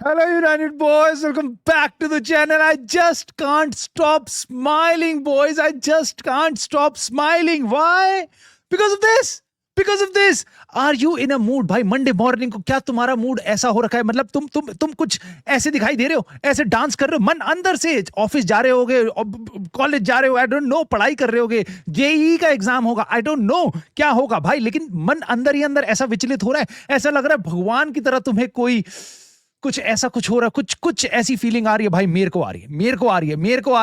Hello, United boys. Welcome back to the channel. I just can't stop smiling, boys. I just can't stop smiling. Why? Because of this. Because of this. Are you in a mood? भाई Monday morning को क्या तुम्हारा mood ऐसा हो रखा है? मतलब तुम कुछ ऐसे दिखाई दे रहे हो, ऐसे डांस कर रहे हो, मन अंदर से ऑफिस जा रहे होगे, कॉलेज जा रहे हो, आई डोंट नो, पढ़ाई कर रहे होगे, जेईई का एग्जाम होगा, आई डोंट नो क्या होगा भाई, लेकिन मन अंदर ही अंदर ऐसा विचलित हो रहा है, ऐसा लग रहा है भगवान की तरह तुम्हें कोई कुछ ऐसा कुछ हो रहा है, कुछ ऐसी फीलिंग आ रही है भाई। मेरे को आ रही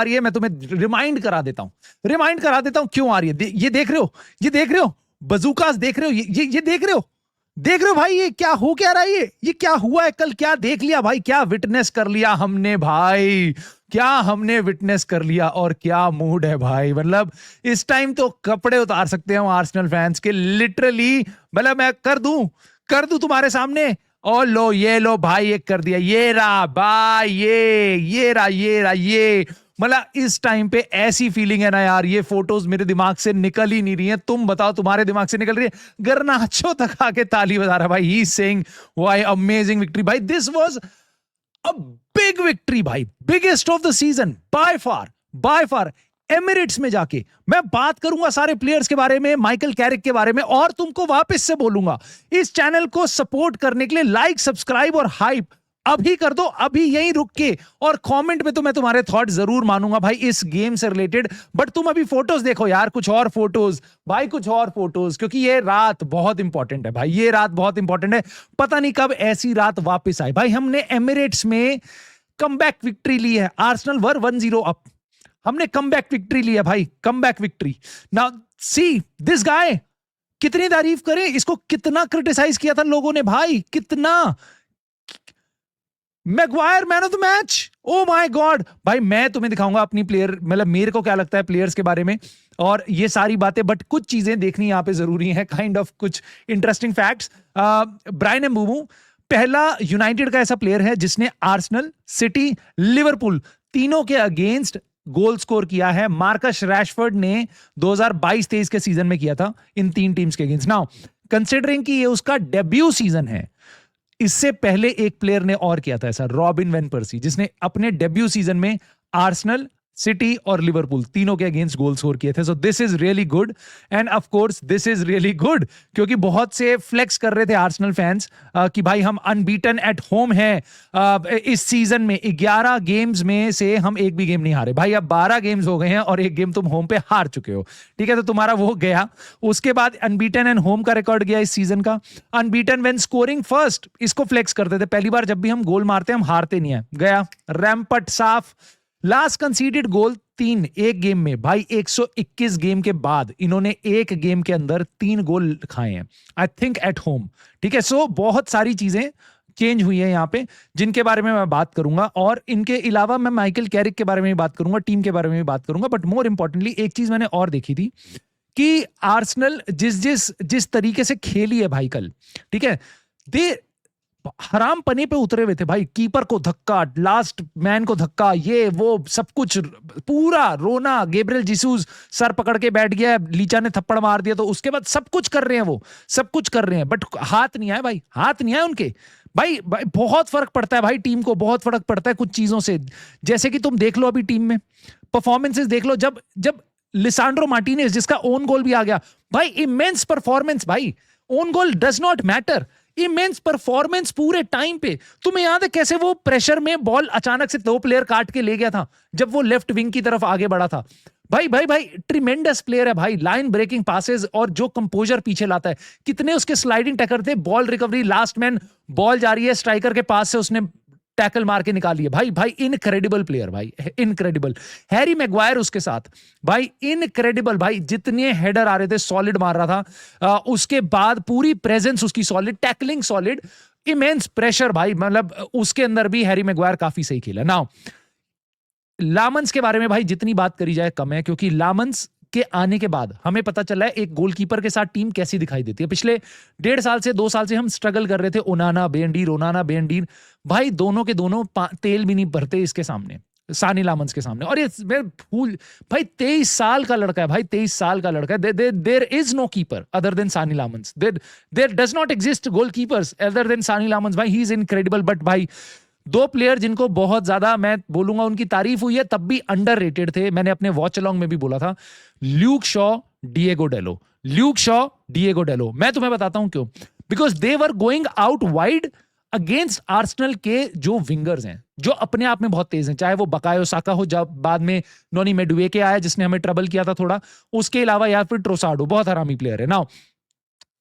है, मैं तुम्हें रिमाइंड करा देता हूं क्यों आ रही है। ये देख रहे हो बजूकास, देख रहे हो, ये देख रहे हो भाई, ये क्या हो क्या रहा है, ये क्या हुआ है, कल क्या देख लिया भाई, क्या विटनेस कर लिया हमने भाई, क्या हमने विटनेस कर लिया, और क्या मूड है भाई। मतलब इस टाइम तो कपड़े उतार सकते हैं आर्सेनल फैंस के, लिटरली। मतलब मैं कर दूं तुम्हारे सामने, और लो, ये लो भाई, ये कर दिया, ये रहा भाई, ये रहा। मतलब इस टाइम पे ऐसी फीलिंग है ना यार, ये फोटोज मेरे दिमाग से निकल ही नहीं रही है। तुम बताओ, तुम्हारे दिमाग से निकल रही है? गर्नाचो तक आके ताली बजा रहा भाई, he is saying why amazing victory भाई, this was a big victory भाई, biggest of the season by far. Emirates में जाके मैं बात करूंगा सारे प्लेयर्स के बारे में, माइकल कैरिक के बारे में, और तुमको वापस से बोलूंगा, इस चैनल को सपोर्ट करने के लिए लाइक, सब्सक्राइब और हाइप अभी कर दो, अभी यहीं रुक के, और कमेंट में तो मैं तुम्हारे थॉट जरूर मानूंगा भाई इस गेम से रिलेटेड। बट तुम अभी फोटोज देखो यार, कुछ और फोटोज, क्योंकि ये रात बहुत इंपॉर्टेंट है भाई, ये रात बहुत इंपॉर्टेंट है। पता नहीं कब ऐसी रात वापस आए भाई। हमने एमिरेट्स में कमबैक विक्ट्री ली है, आर्सेनल वर 1-0 अप, हमने कमबैक विक्ट्री ली है भाई, comeback victory. Now see this guy, कितनी तारीफ करें इसको, कितना क्रिटिसाइज किया था लोगों ने भाई, कितना। Maguire man of the match, oh my God भाई। मैं तुम्हें दिखाऊंगा अपनी प्लेयर, मतलब मेरे को क्या लगता है प्लेयर्स के बारे में और ये सारी बातें, बट कुछ चीजें देखनी यहां पे जरूरी है, काइंड ऑफ कुछ इंटरेस्टिंग फैक्ट्स। ब्रायन एम्बूमो पहला यूनाइटेड का ऐसा प्लेयर है जिसने आर्सेनल, सिटी, लिवरपूल तीनों के अगेंस्ट गोल स्कोर किया है। मार्कस रैशफोर्ड ने 2022-23 के सीजन में किया था इन तीन टीम्स के अगेंस्ट। नाउ कंसिडरिंग कि ये उसका डेब्यू सीजन है, इससे पहले एक प्लेयर ने और किया था ऐसा, रॉबिन वैन पर्सी, जिसने अपने डेब्यू सीजन में आर्सेनल, सिटी और लिवरपूल तीनों के अगेंस्ट गोल स्कोर किए थे। सो this is really good, end of course this is really good क्योंकि बहुत से फ्लेक्स कर रहे थे आर्सेनल फैंस कि भाई हम अनबीटन एट होम हैं इस सीजन में, 11 गेम्स में से हम एक भी गेम नहीं हारे भाई। अब 12 गेम्स हो गए हैं और एक गेम तुम होम पे हार चुके हो, ठीक है, तो तुम्हारा वो गया। उसके बाद अनबीटन एंड होम का रिकॉर्ड गया इस सीजन का। अनबीटन व्हेन स्कोरिंग फर्स्ट, इसको फ्लेक्स करते थे, पहली बार जब भी हम गोल मारते हैं हम हारते नहीं है, गया। रैम्पट साफ। लास्ट कंसीडेड गोल 3 एक गेम में भाई, 121 गेम के बाद इन्होंने एक गेम के अंदर 3 गोल खाए हैं, आई थिंक एट होम, ठीक है। सो बहुत सारी चीजें चेंज हुई है यहां पे जिनके बारे में मैं बात करूंगा, और इनके अलावा मैं माइकल कैरिक के बारे में भी बात करूंगा, टीम के बारे में भी बात करूंगा। बट मोर इंपॉर्टेंटली एक चीज मैंने और देखी थी कि आर्सेनल जिस तरीके से खेली है भाई कल, ठीक है, दे हराम पने पे उतरे हुए थे भाई, कीपर को धक्का, लास्ट मैन को धक्का, ये वो सब कुछ, पूरा रोना। गैब्रियल जीसस सर पकड़ के बैठ गया, लीचा ने थप्पड़ मार दिया, तो उसके बाद सब कुछ कर रहे हैं, वो सब कुछ कर रहे हैं, बट हाथ नहीं आए भाई, हाथ नहीं आए उनके भाई। बहुत फर्क पड़ता है भाई, टीम को बहुत फर्क पड़ता है कुछ चीजों से। जैसे कि तुम देख लो अभी टीम में परफॉर्मेंसेस देख लो, जब लिसांड्रो मार्टिनेज, जिसका ओन गोल भी आ गया भाई, इमेंस परफॉर्मेंस भाई, own goal does not matter, immense performance पूरे टाइम पे। तुम्हें याद है कैसे वो प्रेशर में बॉल अचानक से 2 प्लेयर काट के ले गया था जब वो लेफ्ट विंग की तरफ आगे बढ़ा था भाई। ट्रिमेंडस प्लेयर है भाई, लाइन ब्रेकिंग पासेस और जो कंपोजर पीछे लाता है, कितने उसके स्लाइडिंग टैकल थे, ball recovery, last man ball जा रही है स्ट्राइकर के पास से, उसने टैकल मार के निकाली है भाई इनक्रेडिबल प्लेयर भाई, इनक्रेडिबल। हैरी मैगवायर उसके साथ भाई, इनक्रेडिबल भाई, जितने हेडर आ रहे थे सॉलिड मार रहा था, उसके बाद पूरी प्रेजेंस उसकी solid, tackling solid, immense pressure भाई, मतलब उसके अंदर भी हैरी मैगवायर काफी सही खेला। नाउ लामंस के बारे में भाई जितनी बात करी जाए कम है, क्योंकि लामंस के आने के बाद हमें पता चला है एक गोलकीपर के साथ टीम कैसी दिखाई देती है। पिछले 1.5 साल से 2 साल से हम स्ट्रगल कर रहे थे, ओनाना बेंडीर भाई, दोनों के दोनों तेल भी नहीं भरते इसके सामने, सानी लामंस के सामने। और ये मैं भूल भाई, 23 साल का लड़का है भाई, 23 साल का लड़का है। There is no keeper other than Senne Lammens, there does not exist goalkeepers other than Senne Lammens भाई, ही इज इनक्रेडिबल। बट भाई दो प्लेयर जिनको बहुत ज्यादा मैं बोलूंगा उनकी तारीफ हुई है, तब भी अंडररेटेड थे, मैंने अपने वॉच अलोंग में भी बोला था, ल्यूक शॉ, डिएगो डेलो। ल्यूक शॉ, डिएगो डेलो, मैं तुम्हें बताता हूं क्यों। Because they were going out wide against Arsenal के जो विंगर्स हैं, जो अपने आप में बहुत तेज हैं, चाहे वो बकायो साका हो, जब बाद में नोनी मेडुएके आया जिसने हमें ट्रबल किया था थोड़ा, उसके अलावा या फिर ट्रोसार्डो, बहुत हरामी प्लेयर है। नाउ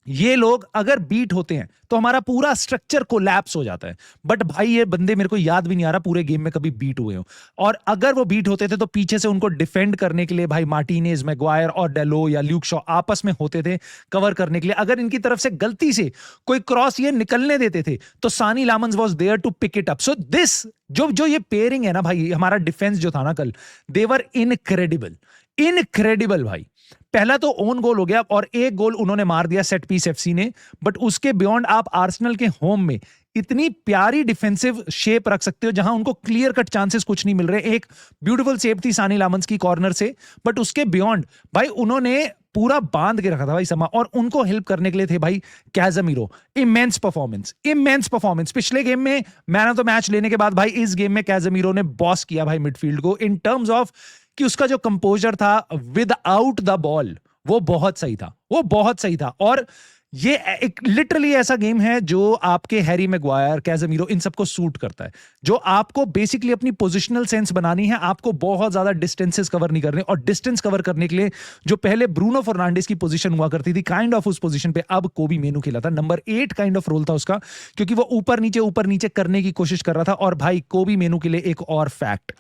ये लोग अगर बीट होते हैं तो हमारा पूरा स्ट्रक्चर कोलैप्स हो जाता है, बट भाई ये बंदे मेरे को याद भी नहीं आ रहा पूरे गेम में कभी बीट हुए हो, और अगर वो बीट होते थे तो पीछे से उनको डिफेंड करने के लिए भाई मार्टिनेज, मैग्वायर और डेलो या ल्यूक शॉ आपस में होते थे कवर करने के लिए। अगर इनकी तरफ से गलती से कोई क्रॉस ये निकलने देते थे तो Senne Lammens was there to pick it up. So this जो जो ये पेयरिंग है ना भाई, हमारा डिफेंस जो था ना कल, देवर इनक्रेडिबल, इनक्रेडिबल भाई। पहला तो ओन गोल हो गया और एक गोल उन्होंने मार दिया सेट पीस एफसी ने, बट उसके बियॉन्ड आप आर्सेनल के होम में इतनी प्यारी डिफेंसिव शेप रख सकते हो जहां उनको क्लियर कट चांसेस कुछ नहीं मिल रहे। एक ब्यूटीफुल सेव थी सानी लामन्स की कॉर्नर से, बट उसके बियॉन्ड भाई उन्होंने पूरा बांध के रखा था भाई समा, और उनको हेल्प करने के लिए थे भाई Casemiro. Immense performance, immense performance. पिछले गेम में मैन ऑफ द मैच लेने के बाद भाई इस गेम में कैज़मीरो ने बॉस किया भाई मिडफील्ड को, इन टर्म्स ऑफ कि उसका जो कंपोजर था विदाउट द बॉल वो बहुत सही था, वो बहुत सही था। और ये एक लिटरली ऐसा गेम है जो आपके हैरी मैग्वायर, कैज़मीरो, इन सबको सूट करता है, जो आपको बेसिकली अपनी पोजिशनल सेंस बनानी है, आपको बहुत ज्यादा डिस्टेंसेस कवर नहीं करने, और डिस्टेंस कवर करने के लिए जो पहले ब्रूनो फर्नांडिस की पोजीशन हुआ करती थी काइंड ऑफ उस पोजीशन पे अब कोबी मेनू खेला था, नंबर 8 काइंड ऑफ रोल था उसका, क्योंकि वो ऊपर नीचे करने की कोशिश कर रहा था। और भाई कोबी मेनू के लिए एक और फैक्ट,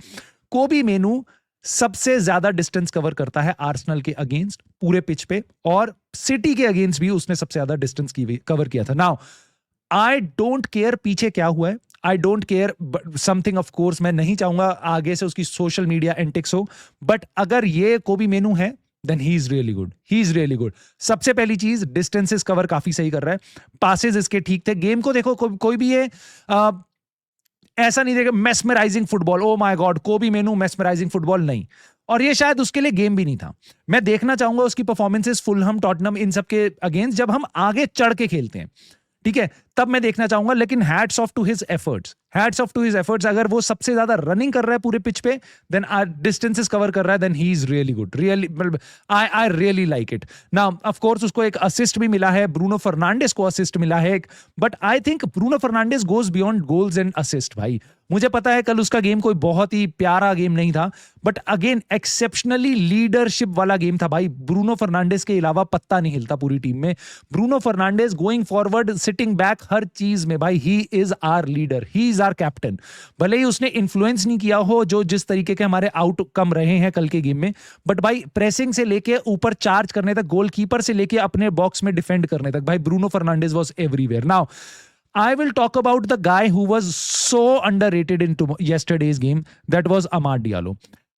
कोबी मेनू सबसे ज्यादा डिस्टेंस कवर करता है आर्सेनल के अगेंस्ट पूरे पिच पे, और सिटी के अगेंस्ट भी उसने सबसे ज्यादा डिस्टेंस कवर किया था। नाउ आई डोंट केयर पीछे क्या हुआ है, I don't care something, of course मैं नहीं चाहूंगा आगे से उसकी सोशल मीडिया एंटिक्स हो, बट अगर ये कोबी मेनू है then he is really good, he is really good. सबसे पहली चीज डिस्टेंसेस कवर काफी सही कर रहा है, पासेस इसके ठीक थे। गेम को देखो, कोई भी ये ऐसा नहीं देगा mesmerising football, oh my God कोबी मेनू मेस्मराइजिंग फुटबॉल, नहीं। और ये शायद उसके लिए गेम भी नहीं था। मैं देखना चाहूंगा उसकी परफॉर्मेंसेस फुलहम, टॉटनम, इन सब के अगेंस्ट जब हम आगे चढ़ के खेलते हैं, ठीक है, तब मैं देखना चाहूंगा। लेकिन hats off to his efforts, hats off to his efforts. अगर वो सबसे ज्यादा रनिंग कर रहा है पूरे पिच पे, देन डिस्टेंसेस कवर कर रहा है, then he is really good, really I really like it. Now of course उसको एक असिस्ट भी मिला है, ब्रूनो फर्नांडिस को असिस्ट मिला है, but I think Bruno Fernandes goes beyond goals and assist भाई। मुझे पता है कल उसका गेम कोई बहुत ही प्यारा गेम नहीं था, बट अगेन एक्सेप्शनली लीडरशिप वाला गेम था भाई। ब्रूनो फर्नांडिस के अलावा पत्ता नहीं हिलता पूरी टीम में। Bruno Fernandes going forward, sitting back, हर चीज में भाई he is our leader, he is our captain. भले ही उसने इन्फ्लुएंस नहीं किया हो जो जिस तरीके के हमारे आउटकम रहे हैं कल के गेम में, बट भाई प्रेसिंग से लेके ऊपर चार्ज करने तक, गोलकीपर से लेके अपने बॉक्स में डिफेंड करने तक, भाई Bruno Fernandes was everywhere. Now I will talk about the guy who was so underrated in yesterday's game. That was Amad Diallo.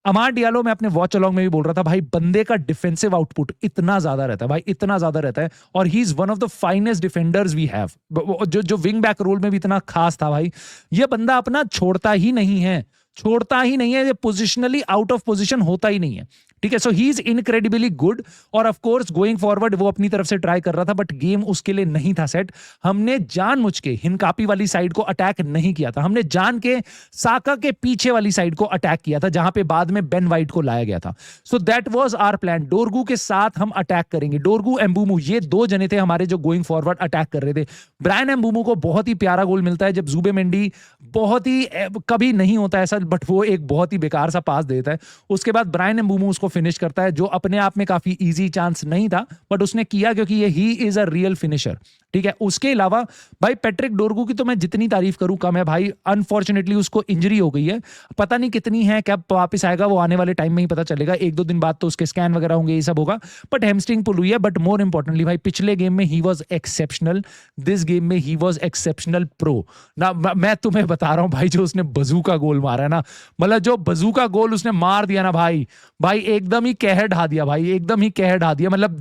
Amad Diallo, मैं अपने वॉच अलोंग में भी बोल रहा था भाई, बंदे का डिफेंसिव आउटपुट इतना ज्यादा रहता है भाई, इतना ज्यादा रहता है, और he is one of the finest defenders we have. जो विंग बैक रोल में भी इतना खास था भाई, ये बंदा अपना छोड़ता ही नहीं है, छोड़ता ही नहीं है, ये पोजिशनली आउट ऑफ पोजिशन होता ही नहीं है, ठीक है। सो ही इज इनक्रेडिबली गुड, और ऑफ कोर्स गोइंग फॉरवर्ड वो अपनी तरफ से ट्राई कर रहा था, बट गेम उसके लिए नहीं था सेट। हमने जानबूझ के हिनकापी वाली साइड को अटैक नहीं किया था, हमने जान के साका के पीछे वाली साइड को अटैक किया था, जहां पे बाद में बेन वाइट को लाया गया था। So that was our plan. Dorgu के साथ हम अटैक करेंगे, डोरगू, एम्बूमू, ये दो जने थे हमारे जो गोइंग फॉरवर्ड अटैक कर रहे थे। ब्रायन एम्बूमू को बहुत ही प्यारा गोल मिलता है जब जुबेमेंडी, बहुत ही कभी नहीं होता ऐसा, बट वो एक बहुत ही बेकार सा पास देता है, उसके बाद ब्रायन एम्बूमू उसको फिनिश करता है, जो अपने आप में काफी इजी चांस नहीं था, बट उसने किया क्योंकि ये he is a real finisher, ठीक है। उसके अलावा भाई पैट्रिक डोरगू की तो मैं जितनी तारीफ करूं कम है भाई। अनफॉर्चुनेटली उसको इंजरी हो गई है, पता नहीं कितनी है, कब वापस आएगा वो आने वाले टाइम में ही पता चलेगा, 1-2 दिन बाद तो उसके स्कैन वगैरह होंगे, ये सब होगा, बट हैमस्ट्रिंग पुल हुई है। बट मोर इंपॉर्टेंटली भाई पिछले गेम में he was exceptional, this game में ही वाज एक्सेप्शनल प्रो ना। मैं तुम्हें बता रहा हूं भाई, जो उसने बजूका गोल मारा है ना, मतलब जो बजूका गोल उसने मार दिया ना भाई, भाई एकदम ही कहर ढा दिया भाई, एकदम ही कहर ढा दिया। मतलब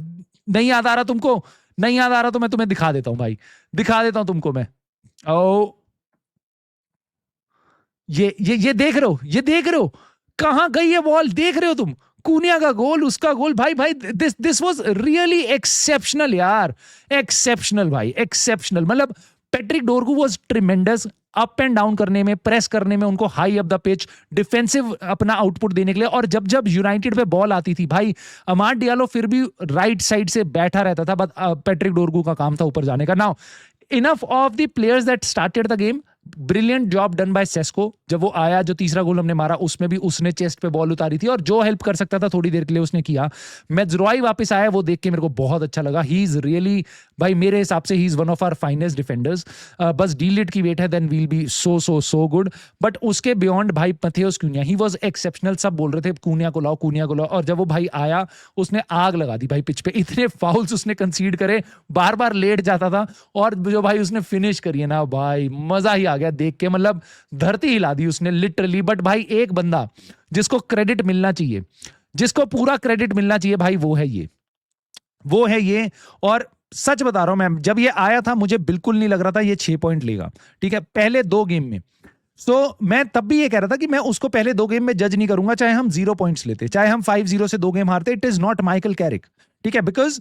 नहीं याद आ रहा तुमको, नहीं याद आ रहा तो मैं तुम्हें दिखा देता हूं भाई, दिखा देता हूं तुमको मैं। ओ ये देख रहे हो, ये देख रहे हो कहां गई है बॉल, देख रहे हो तुम, कूनिया का गोल, उसका गोल, भाई भाई दिस वाज रियली एक्सेप्शनल यार, एक्सेप्शनल भाई, एक्सेप्शनल। मतलब Patrick डोरगू was tremendous up and down करने में, प्रेस करने में, उनको high up the pitch, defensive अपना आउटपुट देने के लिए। और जब जब यूनाइटेड पे बॉल आती थी भाई, अमाद डियालो फिर भी राइट साइड से बैठा रहता था, बट पैट्रिक डोरगू का काम था ऊपर जाने का। Now enough of the players that started the game, brilliant job done by Sesko. जब वो आया, जो तीसरा गोल हमने मारा उसमें भी उसने चेस्ट पे बॉल उतारी थी और जो हेल्प कर सकता था थोड़ी देर के लिए उसने किया। मेजरॉय वापस आया, वो देख के मेरे को बहुत अच्छा लगा। ही इज रियली, भाई मेरे हिसाब से he is one of our finest defenders. बस डीलिट की वेट है, then we'll be so so so good. But उसके बियॉन्ड भाई Matheus Kuniya, he was exceptional. सब बोल रहे थे कूनिया को लाओ, कूनिया को लाओ, और जब वो भाई आया उसने आग लगा दी भाई पिच पे। इतने फाउल्स उसने कंसीड करे, बार बार लेट जाता था, और जो भाई उसने फिनिश करी है ना भाई, मजा ही आ गया देख के। मतलब धरती हिला दी उसने लिटरली। बट भाई एक बंदा जिसको क्रेडिट मिलना चाहिए, जिसको पूरा क्रेडिट मिलना चाहिए भाई, वो है ये। और सच बता रहा हूं मैं, जब ये आया था मुझे बिल्कुल नहीं लग रहा था ये 6 पॉइंट लेगा, ठीक है, पहले 2 गेम में। मैं तब भी ये कह रहा था कि मैं उसको पहले 2 गेम में जज नहीं करूंगा, चाहे हम 0 पॉइंट्स लेते, चाहे हम 5-0 से 2 गेम हारते। It is not Michael Carrick, ठीक है, बिकॉज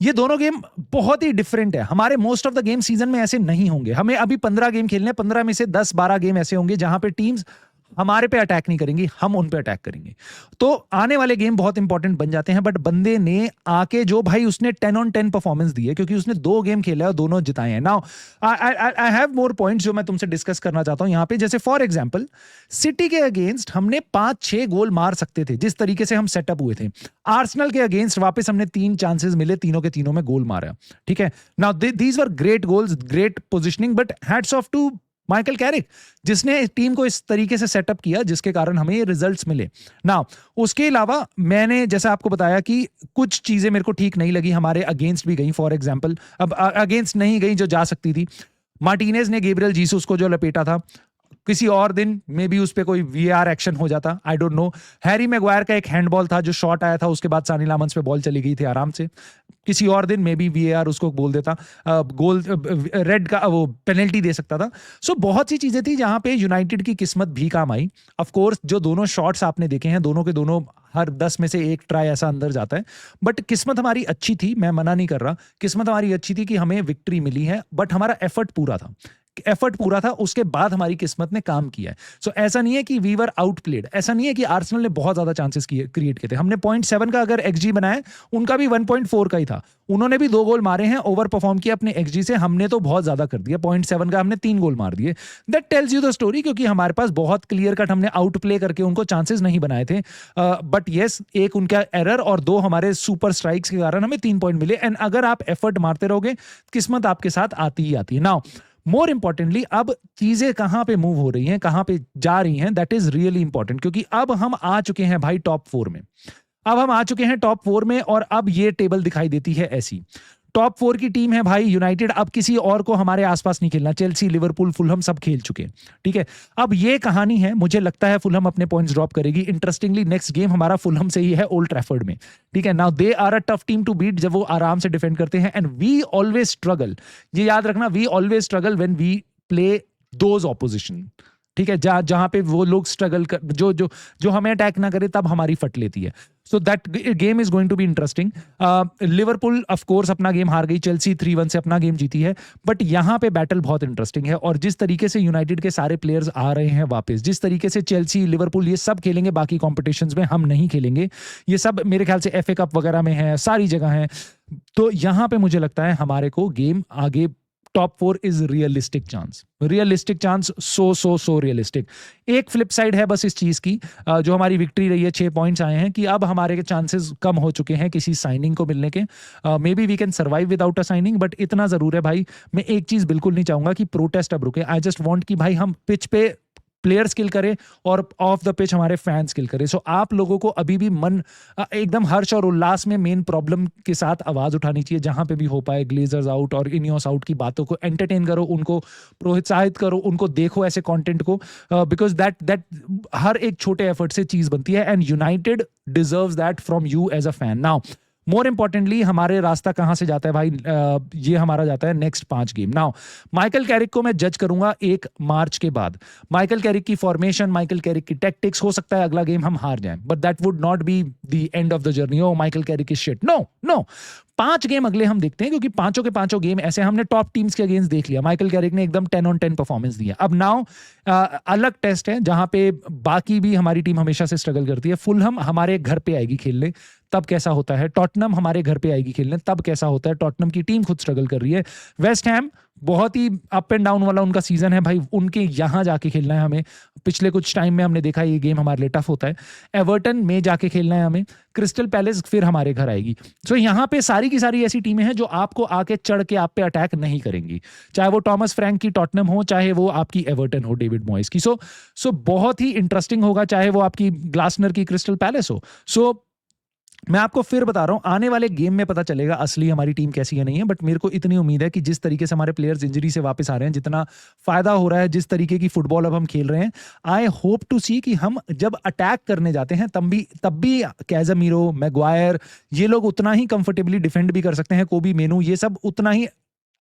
ये दोनों गेम बहुत ही डिफरेंट है। हमारे most of the game season में ऐसे नहीं होंगे। हमें अभी 15 गेम खेलने हैं, 15 में से 10-12 गेम ऐसे होंगे जहां पे टीम्स हमारे पे अटैक नहीं करेंगी, हम उन पे अटैक करेंगे। तो आने वाले गेम बहुत इंपॉर्टेंट बन जाते हैं। बट बंदे ने आके जो भाई उसने 10 on 10 परफॉर्मेंस दी है, क्योंकि उसने 2 गेम खेला है और दोनों जिताए हैं। Now I have more points जो मैं तुमसे डिस्कस करना चाहता हूं यहां पे। जैसे फॉर एग्जांपल, सिटी के अगेंस्ट हमने 5-6 गोल मार सकते थे जिस तरीके से हम सेटअप हुए थे। आर्सेनल के अगेंस्ट वापस हमने 3 चांसेस मिले, तीनों के तीनों में गोल मारा, ठीक है। Now these were great goals, great positioning, but hats off to Michael Carrick, जिसने टीम को इस तरीके से सेटअप किया जिसके कारण हमें ये रिजल्ट्स मिले। नाउ उसके अलावा मैंने जैसा आपको बताया कि कुछ चीजें मेरे को ठीक नहीं लगी, हमारे अगेंस्ट भी गई। फॉर एग्जांपल, अब अगेंस्ट नहीं गई जो जा सकती थी। मार्टिनेज ने गैब्रियल जीसस को जो लपेटा था, किसी और दिन मे बी उस पे कोई वीआर एक्शन हो जाता, I don't know. Harry Maguire का एक हैंडबॉल था जो शॉट आया था, उसके बाद सानी लामंस पे बॉल चली गई थी आराम से। किसी और दिन मे बी वीआर उसको बोल देता, गोल रेड का वो पेनल्टी दे सकता था। सो बहुत सी चीजें थी जहां पे यूनाइटेड की किस्मत भी काम आई। ऑफ कोर्स जो दोनों शॉट्स आपने देखे हैं, दोनों के दोनों हर 10 में से 1 ट्राई ऐसा अंदर जाता है। बट किस्मत हमारी अच्छी थी, मैं मना नहीं कर रहा, किस्मत हमारी अच्छी थी कि हमें विक्ट्री मिली है। बट हमारा एफर्ट पूरा था, उसके बाद हमारी किस्मत ने काम किया है। सो ऐसा नहीं है कि वी वर आउटप्लेड, ऐसा नहीं है कि आर्सेनल ने बहुत ज्यादा चांसेस क्रिएट किए थे। हमने 0.7 का अगर एक्सजी बनाया, उनका भी 1.4 का ही था। उन्होंने भी 2 गोल मारे हैं, ओवर परफॉर्म किया अपने एक्सजी से। हमने तो बहुत ज्यादा कर दिया, 0.7 का हमने 3 गोल मार दिए। That tells you the story, क्योंकि हमारे पास बहुत क्लियर कट हमने आउट प्ले करके उनको चांसेस नहीं बनाए थे। बट येस, एक उनका एरर और 2 हमारे सुपर स्ट्राइक्स के कारण हमें 3 पॉइंट मिले। एंड अगर आप एफर्ट मारते रहोगे, किस्मत आपके साथ आती ही आती है। नाउ मोर इंपॉर्टेंटली, अब चीजें कहां पे मूव हो रही हैं, कहां पे जा रही हैं, दैट इज रियली इंपॉर्टेंट। क्योंकि अब हम आ चुके हैं भाई टॉप 4 में। और अब ये टेबल दिखाई देती है ऐसी। टॉप 4 की टीम है भाई यूनाइटेड। अब किसी और को हमारे आसपास नहीं खेलना। चेल्सी, लिवरपूल, फुलहम सब खेल चुके, ठीक है। अब ये कहानी है, मुझे लगता है फुलहम अपने पॉइंट्स ड्रॉप करेगी। इंटरेस्टिंगली नेक्स्ट गेम हमारा फुलहम से ही है, ओल्ड ट्रैफर्ड में, ठीक है। Now they are a tough team to beat, जब वो आराम से डिफेंड करते हैं। एंड वी ऑलवेज स्ट्रगल, ये याद रखना, we always struggle when we play those opposition, ठीक है। जहां पे वो लोग स्ट्रगल कर, जो हमें अटैक ना करे, तब हमारी फट लेती है। So that game is going to be interesting. Liverpool of course अपना गेम हार गई, चेल्सी 3-1 से अपना गेम जीती है। बट यहां पे बैटल बहुत इंटरेस्टिंग है। और जिस तरीके से यूनाइटेड के सारे प्लेयर्स आ रहे हैं वापस, जिस तरीके से चेल्सी, लिवरपूल ये सब खेलेंगे, बाकी कॉम्पिटिशन्स में हम नहीं खेलेंगे। ये सब मेरे ख्याल से FA कप वगैरह में है, सारी जगह है। तो यहां पे मुझे लगता है हमारे को गेम आगे top 4 is realistic chance, so realistic. एक फ्लिप साइड है बस इस चीज की, जो हमारी विक्ट्री रही है, 6 पॉइंट्स आए हैं, कि अब हमारे के चांसेस कम हो चुके हैं किसी साइनिंग को मिलने के। Maybe we can survive without a signing, but इतना जरूर है भाई, मैं एक चीज बिल्कुल नहीं चाहूंगा कि प्रोटेस्ट अब रुके। आई जस्ट वांट कि भाई हम पिच पे प्लेयर स्किल करें और ऑफ द पिच हमारे फैन स्किल करें। सो आप लोगों को अभी भी मन एकदम हर्ष और उल्लास में मेन प्रॉब्लम के साथ आवाज उठानी चाहिए, जहां पे भी हो पाए। ग्लेजर्स आउट और इनियोस आउट की बातों को एंटरटेन करो, उनको प्रोत्साहित करो, उनको देखो ऐसे कंटेंट को, बिकॉज दैट हर एक छोटे एफर्ट से चीज बनती है। And United deserves that from you as a fan. Now more importantly, हमारे रास्ता कहां से जाता है भाई, ये हमारा जाता है next 5 game. Now Michael Carrick को मैं जज करूंगा 1 मार्च के बाद। माइकल कैरिक की फॉर्मेशन, माइकल कैरिक की टैक्टिक्स, हो सकता है अगला गेम हम हार जाएं, but that would not be the end of the journey. Oh Michael Carrick is shit, no. 5 game अगले हम देखते हैं, क्योंकि पांचों के पांचों गेम ऐसे हमने टॉप टीम्स के अगेंस्ट देख लिया। माइकल कैरिक ने एकदम 10 on 10 परफॉर्मेंस दिया। अब नाउ अलग टेस्ट है जहां पे बाकी भी हमारी टीम हमेशा से स्ट्रगल करती है। फुलहम हमारे घर पे आएगी खेलने, तब कैसा होता है। टॉटनम हमारे घर पे आएगी खेलने, तब कैसा होता है। टॉटनम की टीम खुद स्ट्रगल कर रही है। वेस्ट हैम बहुत ही अप एंड डाउन वाला उनका सीजन है भाई, उनके यहां जाके खेलना है हमें। पिछले कुछ टाइम में हमने देखा ये गेम हमारे लिए टफ होता है। एवर्टन में जाके खेलना है हमें। क्रिस्टल पैलेस फिर हमारे घर आएगी। सो यहाँ पे सारी की सारी ऐसी टीमें हैं जो आपको आके चढ़ के आप पे अटैक नहीं करेंगी, चाहे वो टॉमस फ्रैंक की टॉटनम हो, चाहे वो आपकी एवर्टन हो डेविड मॉयस की। सो बहुत ही इंटरेस्टिंग होगा, चाहे वो आपकी ग्लासनर की क्रिस्टल पैलेस हो। सो मैं आपको फिर बता रहा हूं, आने वाले गेम में पता चलेगा असली हमारी टीम कैसी है नहीं है। बट मेरे को इतनी उम्मीद है कि जिस तरीके से हमारे प्लेयर्स इंजरी से वापस आ रहे हैं, जितना फायदा हो रहा है, जिस तरीके की फुटबॉल अब हम खेल रहे हैं, आई होप टू सी कि हम जब अटैक करने जाते हैं तब भी कैज़मीरो, मैग्वायर, ये लोग उतना ही कंफर्टेबली डिफेंड भी कर सकते हैं। कोबी मेनू, ये सब उतना ही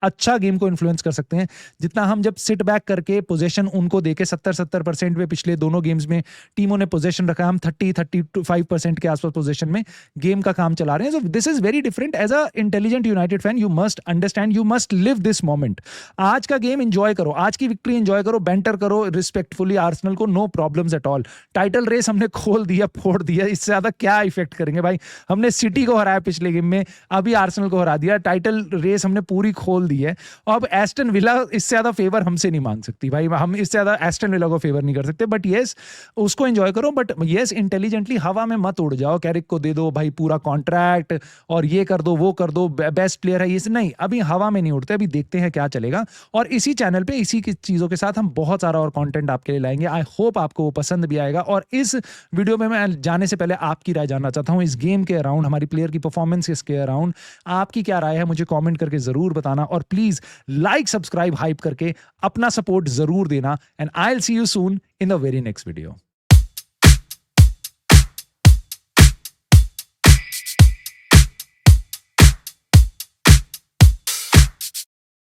अच्छा गेम को इन्फ्लुएंस कर सकते हैं जितना हम जब सिट बैक करके पोजीशन उनको देके 70% पे पिछले दोनों गेम्स में टीमों ने पोजीशन रखा, हम 30-35% के आसपास पोजीशन में गेम का काम चला रहे हैं। So this is very different. As a intelligent United fan you must understand, you must live this moment. आज का गेम एंजॉय करो, आज की विक्ट्री एंजॉय करो, बैंटर करो रिस्पेक्टफुली आर्सेनल को, no problems at all. Title race हमने खोल दिया, फोड़ दिया, इससे ज्यादा क्या इफेक्ट करेंगे भाई। हमने सिटी को हराया पिछले गेम में, अभी आर्सेनल को हरा दिया, टाइटल रेस हमने पूरी खोल दी है। अब एस्टन विला इससे ज्यादा फेवर हमसे नहीं मांग सकती भाई, हम इससे ज्यादा एस्टन विला को फेवर नहीं कर सकते। बट यस, उसको एंजॉय करो, बट यस इंटेलिजेंटली, हवा में मत उड़ जाओ। कैरिक को दे दो भाई पूरा कॉन्ट्रैक्ट और ये कर दो वो कर दो, बेस्ट प्लेयर है ये नहीं, अभी हवा में नहीं उड़ते, अभी देखते हैं क्या चलेगा। और इसी चैनल पे इसी की चीजों के साथ हम बहुत सारा और कंटेंट आपके लिए लाएंगे। आई होप आपको वो पसंद भी आएगा। और इस वीडियो में मैं जाने से पहले आपकी राय जानना चाहता हूं, इस गेम के अराउंड, हमारी प्लेयर की परफॉर्मेंस के अराउंड आपकी क्या राय है, मुझे कॉमेंट करके जरूर बताना। और प्लीज लाइक, सब्सक्राइब, हाइप करके अपना सपोर्ट जरूर देना। And I will see you soon in the very next video.